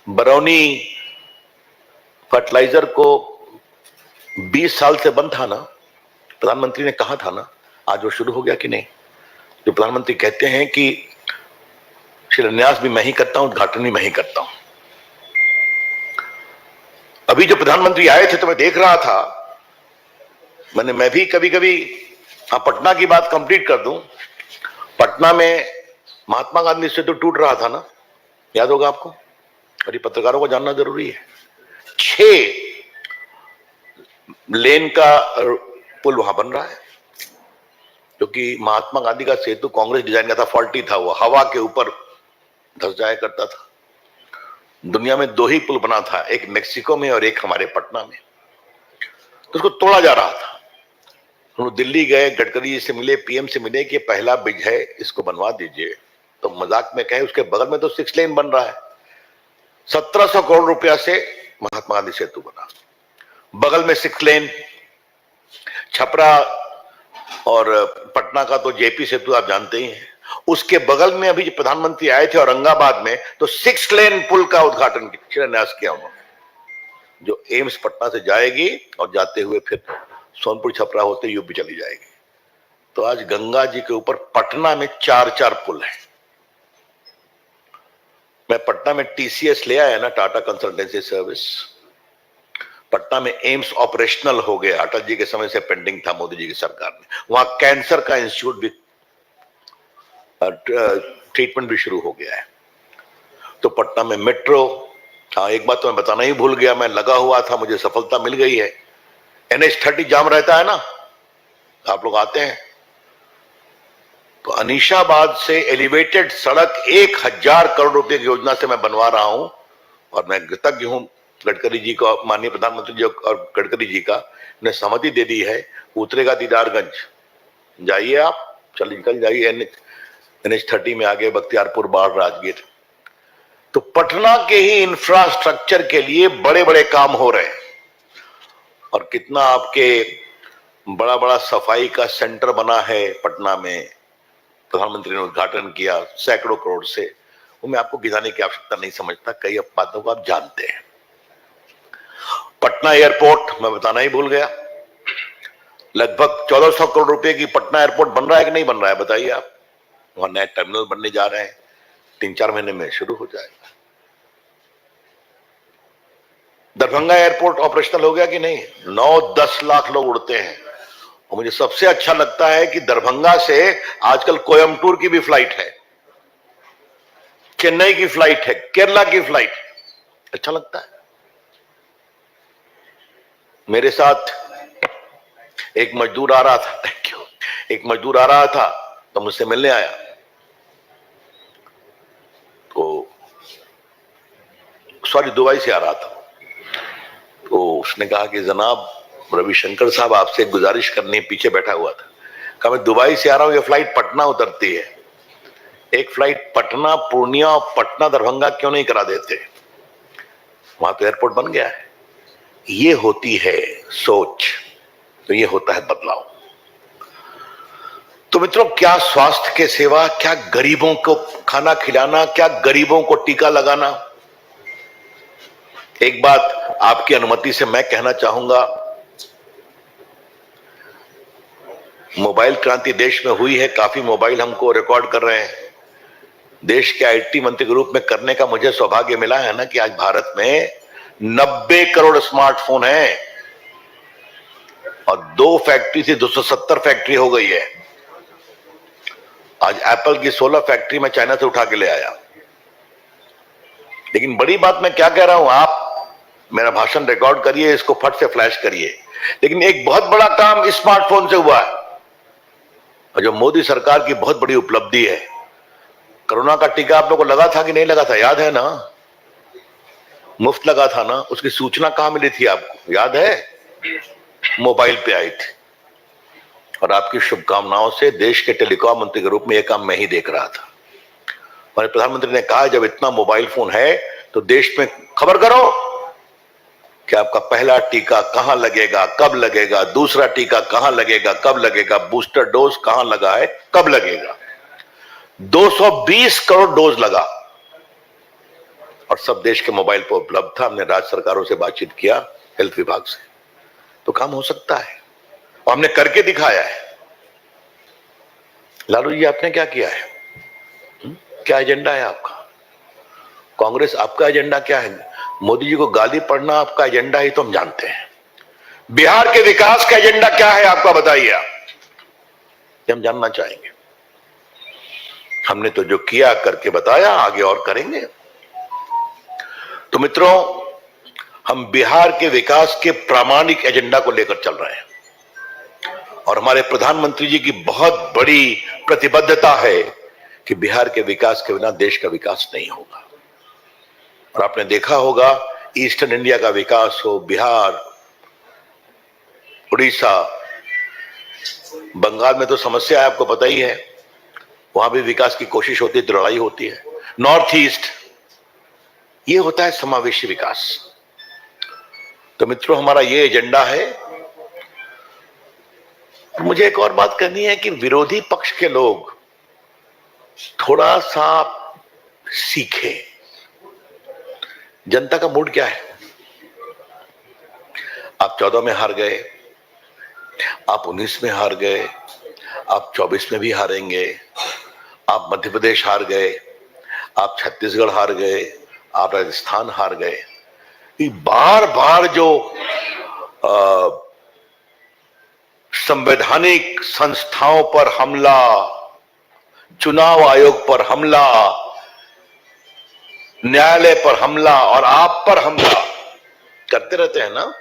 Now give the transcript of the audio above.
Barauni fertiliser को 20 साल से बंद था ना, प्रधानमंत्री ने कहा था ना, आज वो शुरू हो गया कि नहीं? जो प्रधानमंत्री कहते हैं कि शिलान्यास भी मैं ही करता हूं, उद्घाटन भी मैं ही करता हूं। अभी जो प्रधानमंत्री आए थे तो मैं देख रहा था, मैं भी कभी कभी पटना की बात कंप्लीट कर दूं। पटना में महात्मा गांधी सेतु टूट रहा था ना, याद होगा आपको, और ये पत्रकारों को जानना जरूरी है। 6 लेन का पुल वहां बन रहा है, क्योंकि महात्मा गांधी का सेतु कांग्रेस डिजाइन का था, फॉल्टी था, वो हवा के ऊपर धस जाया करता था। दुनिया में 2 ही पुल बना था, एक मेक्सिको में और एक हमारे पटना में, तो उसको तोड़ा जा रहा था। उन्होंने दिल्ली गए, गडकरी जी से मिले, पीएम से मिले कि पहला ब्रिज है, इसको बनवा दीजिए। तो मजाक में कहे उसके बगल में तो 6 लेन बन रहा है। 1700 करोड़ रुपया से महात्मा गांधी सेतु बना, बगल में 6 लेन। छपरा और पटना का तो जेपी सेतु आप जानते ही हैं। उसके बगल में अभी जो प्रधानमंत्री आए थे औरंगाबाद में, तो 6 लेन पुल का उद्घाटन शिलान्यास किया उन्होंने, जो एम्स पटना से जाएगी और जाते हुए फिर सोनपुर छपरा होते यूपी चली जाएगी। तो आज गंगा जी के ऊपर पटना में 4 पुल हैं। मैं पटना में टीसीएस ले आया ना, टाटा कंसल्टेंसी सर्विस। पटना में एम्स ऑपरेशनल हो गया, अटल जी के समय से पेंडिंग था, मोदी जी की सरकार में। वहां कैंसर का इंस्टीट्यूट भी, ट्रीटमेंट भी शुरू हो गया है। तो पटना में मेट्रो, हाँ एक बात तो मैं बताना ही भूल गया, मैं लगा हुआ था, मुझे सफलता मिल गई है। NH30 जाम रहता है ना, आप लोग आते हैं तो अनीशाबाद से एलिवेटेड सड़क 1000 करोड़ रुपए की योजना से मैं बनवा रहा हूं, और मैं कृतज्ञ हूं गडकरी जी को, माननीय प्रधानमंत्री जी और गडकरी जी का, ने सहमति दे दी है। उतरेगा दीदारगंज, जाइए आप, चल निकल जाइए NH30 में आगे बख्तियारपुर, बाढ़, राजगीर। तो पटना के ही इंफ्रास्ट्रक्चर के लिए बड़े बड़े काम हो रहे हैं। और कितना आपके बड़ा बड़ा सफाई का सेंटर बना है पटना में, प्रधानमंत्री ने उद्घाटन किया सैकड़ों करोड़ से। वो मैं आपको गिनाने की आवश्यकता नहीं समझता, कई बातों को आप जानते हैं। पटना एयरपोर्ट मैं बताना ही भूल गया, लगभग 1400 करोड़ रुपए की पटना एयरपोर्ट बन रहा है कि नहीं बन रहा है, बताइए आप। वहां नए टर्मिनल बनने जा रहे हैं, 3-4 महीने में शुरू हो जाएगा। दरभंगा एयरपोर्ट ऑपरेशनल हो गया कि नहीं? 9-10 लाख लोग उड़ते हैं। और मुझे सबसे अच्छा लगता है कि दरभंगा से आजकल कोयम्बटूर की भी फ्लाइट है, चेन्नई की फ्लाइट है, केरला की फ्लाइट है। अच्छा लगता है। मेरे साथ एक मजदूर आ रहा था, थैंक यू, एक मजदूर आ रहा था तो मुझसे मिलने आया। तो सॉरी, दुबई से आ रहा था। तो उसने कहा कि जनाब रविशंकर साहब, आपसे एक गुजारिश करनी है, पीछे बैठा हुआ था। कहा मैं दुबई से आ रहा हूं, ये फ्लाइट पटना उतरती है, एक फ्लाइट पटना पूर्णिया और पटना दरभंगा क्यों नहीं करा देते? वहां तो एयरपोर्ट बन गया है। ये होती है सोच, तो ये होता है बदलाव। तो मित्रों, क्या स्वास्थ्य के सेवा, क्या गरीबों को खाना खिलाना, क्या गरीबों को टीका लगाना। एक बात आपकी अनुमति से मैं कहना चाहूंगा, मोबाइल क्रांति देश में हुई है, काफी मोबाइल हमको रिकॉर्ड कर रहे हैं। देश के आईटी मंत्री के रूप में करने का मुझे सौभाग्य मिला है ना, कि आज भारत में 90 करोड़ स्मार्टफोन हैं, और 2 फैक्ट्री से 270 फैक्ट्री हो गई है। आज एप्पल की 16 फैक्ट्री में चाइना से उठा के ले आया। लेकिन बड़ी बात मैं क्या कह रहा हूं, आप मेरा भाषण रिकॉर्ड करिए, इसको फट से फ्लैश करिए। लेकिन एक बहुत बड़ा काम स्मार्टफोन से हुआ है, और जो मोदी सरकार की बहुत बड़ी उपलब्धि है। कोरोना का टीका आप लोगों को लगा था कि नहीं लगा था, याद है ना? मुफ्त लगा था ना, उसकी सूचना कहां मिली थी आपको, याद है? मोबाइल पे आई थी। और आपकी शुभकामनाओं से देश के टेलीकॉम मंत्री के रूप में यह काम मैं ही देख रहा था। और प्रधानमंत्री ने कहा, जब इतना मोबाइल फोन है तो देश में खबर करो कि आपका पहला टीका कहां लगेगा, कब लगेगा, दूसरा टीका कहां लगेगा, कब लगेगा, बूस्टर डोज कहां लगा है, कब लगेगा। 220 करोड़ डोज लगा। और सब देश के मोबाइल पर उपलब्ध था। हमने राज्य सरकारों से बातचीत किया, हेल्थ विभाग से, तो काम हो सकता है और हमने करके दिखाया है। लालू जी, आपने क्या किया है? क्या एजेंडा है आपका? कांग्रेस, आपका एजेंडा क्या है? मोदी जी को गाली पढ़ना आपका एजेंडा ही तो हम जानते हैं। बिहार के विकास का एजेंडा क्या है आपका, बताइए आप, हम जानना चाहेंगे। हमने तो जो किया करके बताया, आगे और करेंगे। तो मित्रों, हम बिहार के विकास के प्रामाणिक एजेंडा को लेकर चल रहे हैं और हमारे प्रधानमंत्री जी की बहुत बड़ी प्रतिबद्धता है कि बिहार के विकास के बिना देश का विकास नहीं होगा। और आपने देखा होगा, ईस्टर्न इंडिया का विकास हो, बिहार, उड़ीसा, बंगाल में तो समस्या है, आपको पता ही है, वहां भी विकास की कोशिश होती है, लड़ाई होती है। नॉर्थ ईस्ट, ये होता है समावेशी विकास। तो मित्रों, हमारा ये एजेंडा है। मुझे एक और बात करनी है कि विरोधी पक्ष के लोग थोड़ा सा सीखे, जनता का मूड क्या है। आप 14 में हार गए, आप 19 में हार गए, आप 24 में भी हारेंगे, आप मध्य प्रदेश हार गए, आप छत्तीसगढ़ हार गए, आप राजस्थान हार गए। बार बार जो संवैधानिक संस्थाओं पर हमला, चुनाव आयोग पर हमला, न्यायालय पर हमला और आप पर हमला करते रहते हैं ना,